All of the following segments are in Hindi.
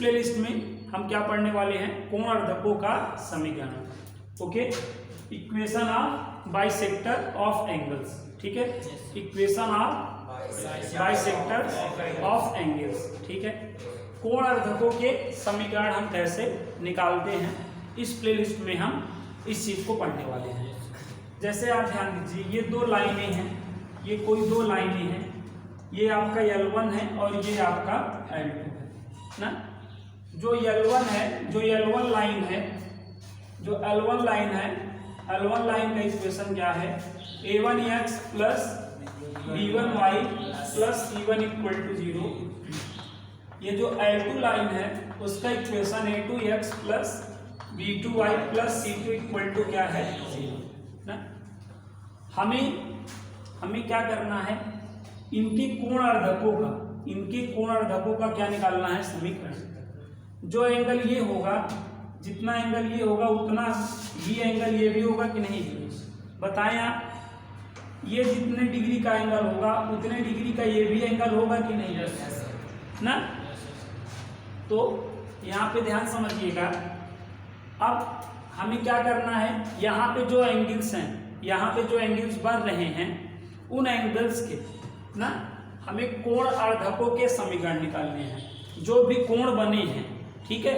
प्लेलिस्ट में हम क्या पढ़ने वाले हैं, कोण अर्धकों का समीकरण। Okay, equation of bisector of angles. ठीक है, equation of bisector of angles. ठीक है, कोण अर्धकों के समीकरण हम कैसे निकालते हैं, इस प्लेलिस्ट में हम इस चीज को पढ़ने वाले हैं। जैसे आप ध्यान दीजिए, ये दो लाइनें हैं, ये कोई दो लाइनें हैं, ये आपका L1 है और ये आपका L2 है ना। जो L1 है, जो L1 लाइन है, जो L1 लाइन है, L1 लाइन का इक्वेशन क्या है, a1x plus b1y plus c1 equal to 0। ये जो L2 लाइन है उसका equation a2x plus b2y plus c2 equal to क्या है, 0 ना। हमें क्या करना है, इनके कोण अर्धकों का, इनके कोण अर्धकों का क्या निकालना है, समीकरण। जो एंगल ये होगा, जितना एंगल ये होगा उतना ही एंगल ये भी होगा कि नहीं, बताएं आप। ये जितने डिग्री का एंगल होगा उतने डिग्री का ये भी एंगल होगा कि नहीं ना। तो यहाँ पे ध्यान समझिएगा। अब हमें क्या करना है, यहाँ पे जो एंगल्स हैं, यहाँ पे जो एंगल्स बन रहे हैं, उन एंगल्स के ना हमें कोण अर्धकों के समीकरण निकालने हैं। जो भी कोण बने हैं, ठीक है,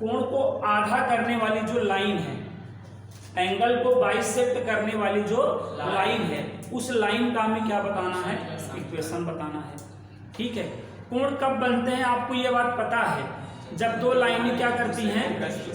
कोण को आधा करने वाली जो लाइन है, एंगल को बाइसेक्ट करने वाली जो लाइन है, उस लाइन का हमें क्या बताना है, इक्वेशन बताना है। ठीक है, कोण कब बनते हैं आपको ये बात पता है, जब दो लाइनें क्या करती हैं,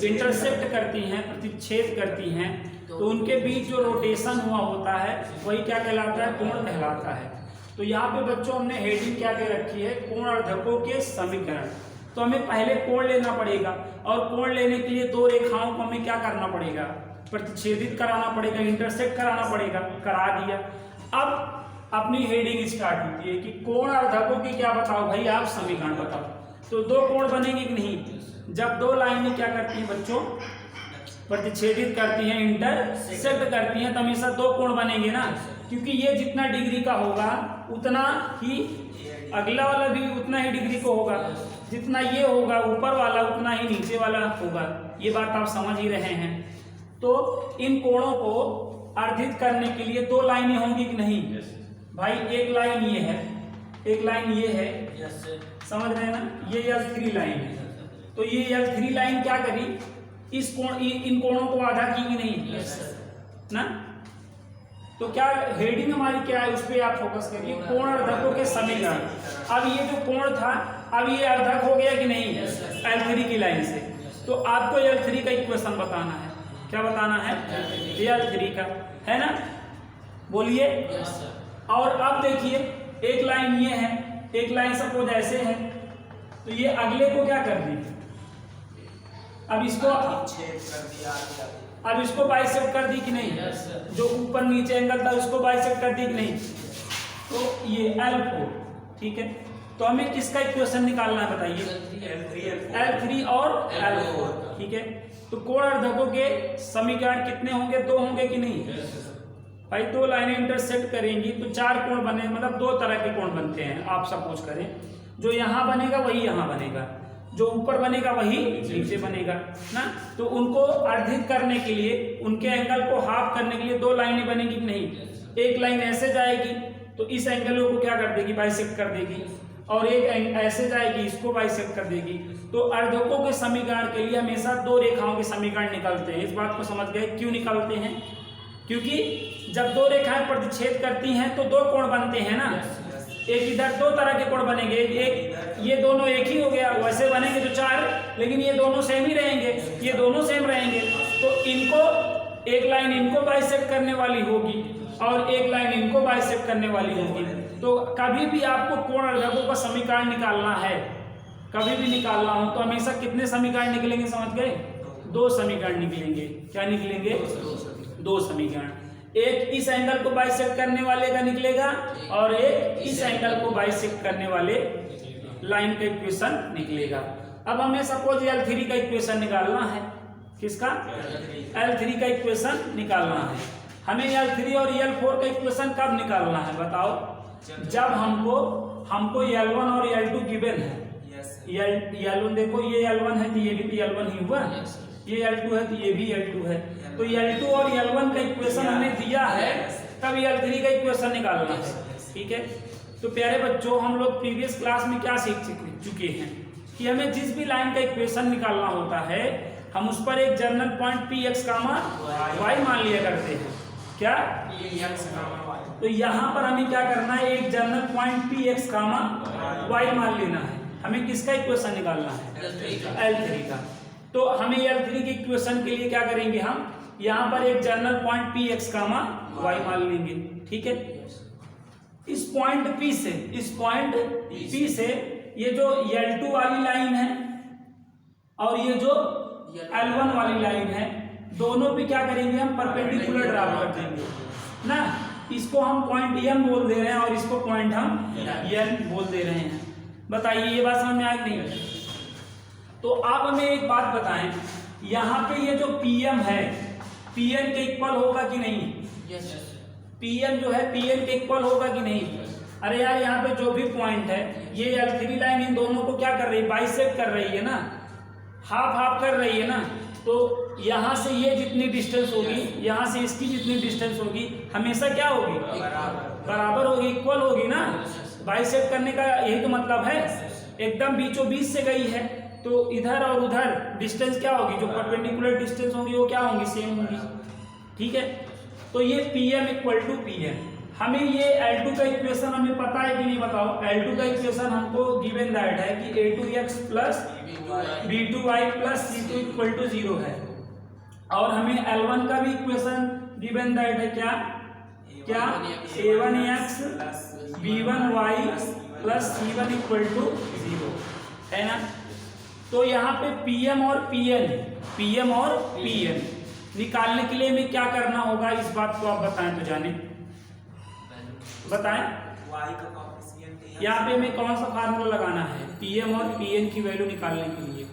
इंटरसेक्ट करती हैं, प्रतिच्छेद करती हैं, तो उनके बीच जो रोटेशन हुआ होता है वही क्या कहलाता है, कोण कहलाता है। तो यहाँ पे बच्चों हमने हेडिंग क्या दे रखी है, कोण अर्धकों के समीकरण। तो हमें पहले कोण लेना पड़ेगा, और कोण लेने के लिए दो रेखाओं को हमें क्या करना पड़ेगा, प्रतिच्छेदित कराना पड़ेगा, इंटरसेक्ट कराना पड़ेगा, करा दिया। अब अपनी हेडिंग स्टार्ट होती है कि कोण अर्धकों की क्या बताओ भाई, आप समीकरण बताओ। तो दो कोण बनेंगे कि नहीं, जब दो लाइनें क्या करती हैं बच्चों, प्रतिच्छेदित करती हैं, इंटरसेक्ट करती हैं, तो हमेशा दो कोण बनेंगे ना, क्योंकि ये जितना डिग्री का होगा उतना ही अगला वाला भी उतना ही डिग्री को होगा, जितना ये होगा ऊपर वाला उतना ही नीचे वाला होगा। ये बात आप समझ ही रहे हैं। तो इन कोणों को अर्धित करने के लिए दो लाइनें होंगी कि नहीं भाई, एक लाइन ये है, एक लाइन ये है, समझ रहे हैं ना, ये L3 लाइन है। तो ये L3 लाइन क्या करी, इस कोण, इन कोणों को आधा की कि नहीं ना। तो क्या हेडिंग हमारी क्या है, उस पर आप फोकस करिए, कोण अर्धकों के समीकरण। अब ये जो कोण था, अब ये अर्धक हो गया कि नहीं, L3 की लाइन से। तो आपको L3 का इक्वेशन बताना है। क्या बताना है, L3 का, है ना, बोलिए। और अब देखिए, एक लाइन ये है, एक लाइन सपोज ऐसे है, तो ये अगले को क्या कर दी, अब इसको बाइसेक्ट कर दी कि नहीं, जो ऊपर नीचे एंगल था उसको बाइसेक्ट कर दी कि नहीं। तो ये L4, ठीक है। तो हमें किसका इक्वेशन निकालना है बताइए, L3 और L4, ठीक है। तो कोण अर्धकों के समीकरण कितने होंगे, दो होंगे कि नहीं भाई। दो लाइनें इंटरसेक्ट करेंगी तो चार कोण बने, मतलब दो तरह के कोण बनते हैं। आप सपोज करें, जो यहाँ बनेगा वही यहाँ बनेगा, जो ऊपर बनेगा वही नीचे बनेगा ना। तो उनको अर्धित करने के लिए, उनके एंगल को हाफ करने के लिए दो लाइनें बनेगी कि नहीं। एक लाइन ऐसे जाएगी तो इस एंगल को क्या कर देगी, बाइसेक्ट कर देगी, और एक ऐसे जाएगी, इसको बाइसेक्ट कर देगी। तो अर्धकों के समीकरण के लिए हमेशा दो रेखाओं के समीकरण निकलते हैं। इस बात को समझ गए, क्यों निकलते हैं, क्योंकि जब दो रेखाएं प्रतिच्छेद करती हैं तो दो कोण बनते हैं ना। एक इधर दो तरह के कोण बनेंगे, एक ये दोनों एक ही हो गया, वैसे बनेंगे तो चार, लेकिन ये दोनों सेम ही रहेंगे, ये दोनों सेम रहेंगे। तो इनको एक लाइन इनको बाइसेक्ट करने वाली होगी और एक लाइन इनको बाइसेक्ट करने वाली होगी। तो कभी भी आपको कोण अर्धकों का समीकरण निकालना है, कभी भी निकालना हो, तो हमेशा कितने समीकरण निकलेंगे, समझ गए, दो समीकरण निकलेंगे। क्या निकलेंगे, दो समीकरण। एक इस एंगल को बाइसेक्ट करने वाले का निकलेगा और एक इस एंगल को बाइसेक्ट करने वाले लाइन का इक्वेशन निकलेगा। अब हमें सपोज L3 का इक्वेशन निकालना है, किसका, L3 का इक्वेशन निकालना है। हमें L3 और L4 का इक्वेशन कब निकालना है बताओ, जब हमको L1 और L2 गिवन है, L1 देखो, ये L1 है तो ये भी L1 ही हुआ, ये L2 है तो ये भी L2 है। तो L2 और L1 का इक्वेशन हमें दिया है, तब L3 का इक्वेशन निकालना है। ठीक है, तो प्यारे बच्चों, हम लोग प्रीवियस क्लास में क्या सीख चुके हैं कि हमें जिस भी लाइन का इक्वेशन निकालना होता है, हम उस पर एक general point P x comma y मान लिया करते हैं। क्या? तो यहाँ पर हमें क्या करना है, एक general point P x comma y मान लेना है। हमें किसका इक्वेशन निकालना है? L3 का। तो हमें L3 के इक्वेशन के लिए क्या करेंगे, हम यहाँ पर एक general point P x comma y मान लेंगे। ठीक है, इस पॉइंट P से, इस पॉइंट P से ये जो L2 वाली लाइन है और ये जो L1 वाली लाइन है, दोनों पे क्या करेंगे, हम परपेंडिकुलर ड्रा कर देंगे ना। इसको हम पॉइंट M बोल दे रहे हैं और इसको पॉइंट हम N बोल दे रहे हैं। बताइए ये बात समझ में आई नहीं? तो आप हमें एक बात बताएं, यहाँ पे ये जो PM है, PN के इक्वल होगा कि नहीं? PM जो है PN के इक्वल होगा कि नहीं? अरे यार, यहाँ पे जो भी पॉइंट है, ये L3 लाइन इन दोनों को क्या कर रही है, बाइसेक्ट कर रही है ना, हाफ हाफ कर रही है ना। तो यहाँ से ये जितनी डिस्टेंस होगी, यहाँ से इसकी जितनी डिस्टेंस होगी, हमेशा क्या होगी? बराबर होगी, इक्वल होगी ना। बाइसेक्ट करने का यही तो मतलब है। एकदम बीचों बीच से गई है, तो इधर और उधर डिस्टेंस क्या होगी, जो परपेंडिकुलर डिस्टेंस होगी वो क्या होंगी, सेम होंगी। ठीक है, तो ये PM इक्वल टू PM। हमें ये L2 का इक्वेशन हमें पता है कि नहीं, बताओ? L2 का इक्वेशन हमको गिवन दैट है कि A2x plus B2y plus C2 equal to 0 है। और हमें L1 का भी इक्वेशन गिवन दैट है, क्या क्या A1x B1y plus C1 equal to 0 है ना। तो यहाँ पे PM और PN निकालने के लिए हमें क्या करना होगा, इस बात को आप बताएं तो जाने, बताएं। यहाँ पे हमें कौन सा फार्मूला लगाना है, PM और PN की वैल्यू निकालने के लिए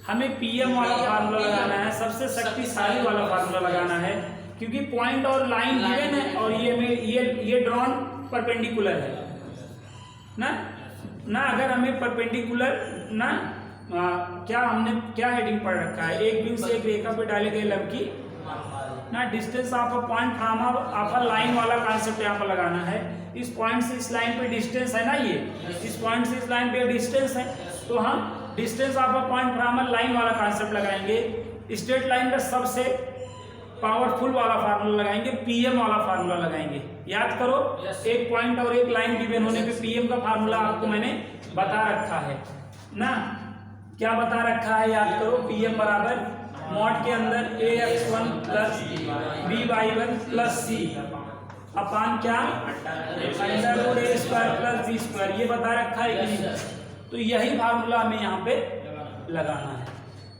हमें PM वाला फार्मूला लगाना है, सबसे शक्तिशाली वाला फार्मूला लगाना है, क्योंकि पॉइंट और लाइन गिवन है और ये ड्रॉन परपेंडिकुलर है ना। अगर हमें परपेंडिकुलर ना क्या हमने क्या हेडिंग पढ़ रखा है, एक बिंदु से एक रेखा पे डाले गए लंबकी ना distance of a point from a line वाला कॉन्सेप्ट यहाँ पर लगाना है। इस पॉइंट से इस लाइन पे डिस्टेंस है ना, ये इस पॉइंट से इस लाइन पे डिस्टेंस है, तो हम distance of a point from a line वाला कॉन्सेप्ट लगाएंगे। स्ट्रेट लाइन का सबसे पावरफुल वाला फार्मूला लगाएंगे, PM वाला फार्मूला लगाएंगे। याद करो, एक पॉइंट और एक लाइन गिवन होने पे PM का फार्मूला आपको मैंने बता रखा है ना। क्या बता रखा है, याद करो। PM बराबर मॉड के अंदर AX1 plus BY1 plus C upon क्या under root A square plus B square, ये बता रखा है कि नहीं? तो यही फार्मूला हमें यहाँ पे लगाना है।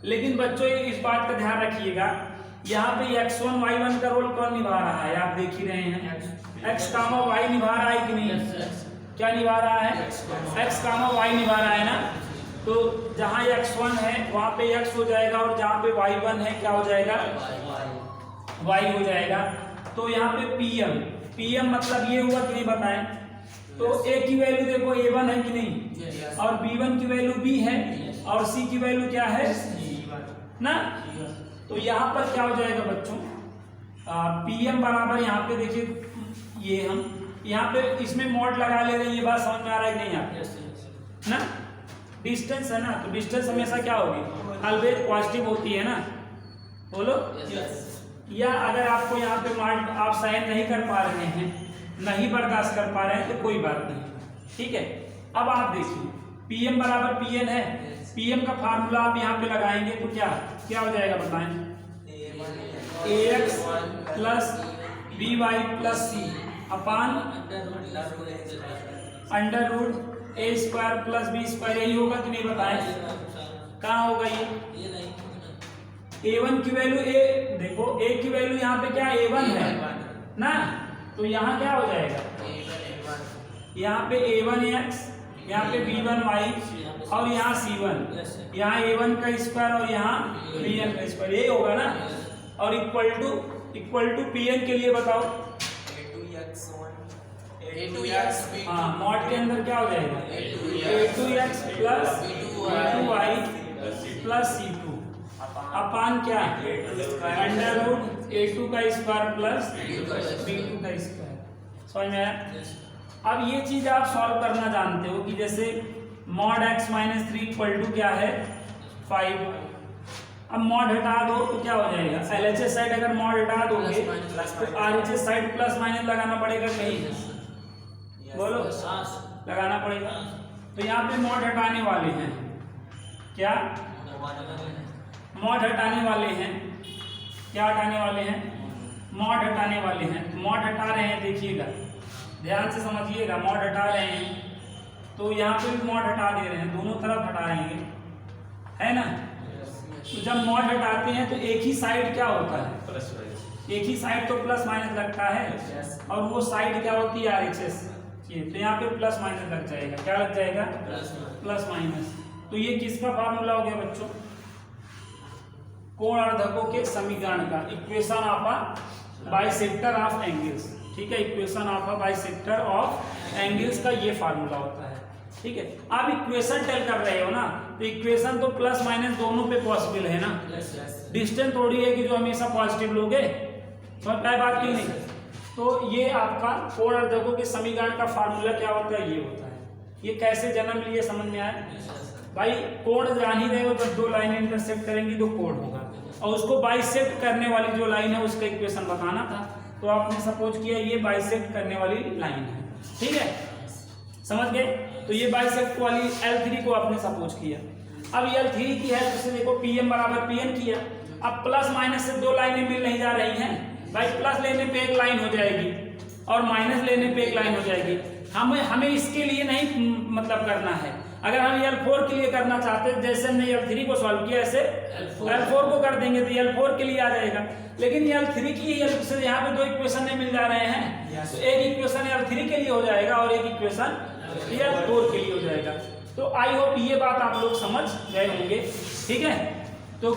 लेकिन बच्चों इस बात का ध्यान रखिएगा, यहाँ पे X1 Y1 का रोल कौन निभा रहा है, आप देख ही रहे हैं। X कामा Y निभा रहा है कि नहीं? क्या निभा रहा है? X कामा Y निभा रहा है ना। तो जहाँ X1 है वहाँ पे X हो जाएगा और जहाँ पे Y1 है क्या हो जाएगा, Y हो जाएगा। तो यहाँ पे PM मतलब ये हुआ कि नहीं, बताएं। तो A की वैल्यू देखो A1 है कि नहीं, और B1 की वैल्यू B है और C की वैल्यू क्या है ना। तो यहाँ पर क्या हो जाएगा बच्चों, PM बराबर यहाँ पे देखिए, ये हम यहाँ पे इसमें मॉड लगा ले रहे हैं। ये बात समझ में आ रहा है कि नहीं आपको ना? डिस्टेंस है ना, तो डिस्टेंस हमेशा क्या होगी, ऑलवेज पॉजिटिव होती है ना, बोलो। या अगर आपको यहाँ पे मॉड आप साइन नहीं कर पा रहे हैं, नहीं बर्दाश्त कर पा रहे हैं, तो कोई बात नहीं। ठीक है, अब आप देखिए PM बराबर PN है, PM का फार्मूला आप यहाँ पे लगाएंगे तो क्या हो जाएगा, बताएं। AX plus BY plus C upon under root A square plus B square, यही होगा कि नहीं, बताएं। कहाँ होगा ये? A1 की वैल्यू देखो A की वैल्यू यहाँ पे क्या A1 है ना, तो यहाँ क्या हो जाएगा, यहाँ पे A1x, यहाँ पे B1y और यहाँ C1, यहाँ A1 का स्क्वायर और यहाँ BN का स्क्वायर, यही होगा ना। और इक्वल टू PN के लिए बताओ, हाँ मॉड के अंदर क्या हो जाएगा, A2x plus a2y plus c2 अपान क्या अंडर रूट a2 का स्क्वायर प्लस b2 का स्क्वायर। समझ में आया? अब ये चीज आप सॉल्व करना जानते हो कि जैसे mod x minus 3 equal to क्या है 5। अब मॉड हटा दो तो क्या हो जाएगा, LHS साइड अगर मॉड हटा दोगे तो RHS साइड प्लस माइनस लगाना पड़ेगा कहीं, बोलो लगाना पड़ेगा। तो यहाँ पे मॉड हटाने वाले हैं, क्या मॉड हटाने वाले हैं, क्या हटाने वाले हैं, मॉड हटाने वाले हैं। मॉड हटा रहे हैं, देखिएगा ध्यान से समझिएगा, मॉड हटा रहे हैं तो यहाँ पे भी मॉड हटा दे रहे हैं, दोनों तरफ हटा रहेंगे, है ना। तो जब मॉड हटाते हैं तो एक ही साइड क्या होता है, एक ही साइड तो प्लस माइनस लगता है, और वो साइड क्या होती है RHS। तो यहाँ पे प्लस माइनस लग जाएगा, क्या लग जाएगा प्लस माइनस। तो ये किसका फार्मूला हो गया बच्चों, कोण अर्धकों के समीकरण का, equation of a bisector of angles. ठीक है, equation of a bisector of angles का ये फार्मूला होता है। ठीक है, आप इक्वेशन टेल कर रहे हो ना, तो इक्वेशन तो प्लस माइनस दोनों पे पॉसिबल है ना, डिस्टेंस थोड़ी है कि जो हमेशा पॉजिटिव लोगे, समझ पाए बात की नहीं। तो ये आपका कोण अर्धकों के समीकरण का फार्मूला क्या होता है, ये होता है। ये कैसे जन्म लिए समझ में आया भाई, कोण जान ही रहे हो, जब दो लाइनें इंटरसेक्ट करेंगी तो कोण होगा, और उसको बाइसेक्ट करने वाली जो लाइन है उसका इक्वेशन बताना था। तो आपने सपोज किया ये बाइसेक्ट करने वाली लाइन है, ठीक है, समझ गए। तो ये बाइसेक्ट वाली L3 को आपने सपोज किया। अब L3 की हेल्प से देखो PM बराबर PN किया। अब प्लस माइनस से दो लाइनें मिल नहीं जा रही हैं भाई, प्लस लेने पे एक लाइन हो जाएगी और माइनस लेने पे एक लाइन हो जाएगी। हमें इसके लिए नहीं मतलब करना है, अगर हम L4 के लिए करना चाहते हैं, जैसे हमने L3 को सॉल्व किया ऐसे L4 को कर देंगे तो L4 के लिए आ जाएगा। लेकिन L3 की हेल्प से यहाँ पे दो इक्वेशन मिल जा रहे हैं, तो एक इक्वेशन L3 के लिए हो जाएगा और एक इक्वेशन L4 के लिए हो जाएगा। तो आई होप ये बात आप लोग समझ गए होंगे, ठीक है। तो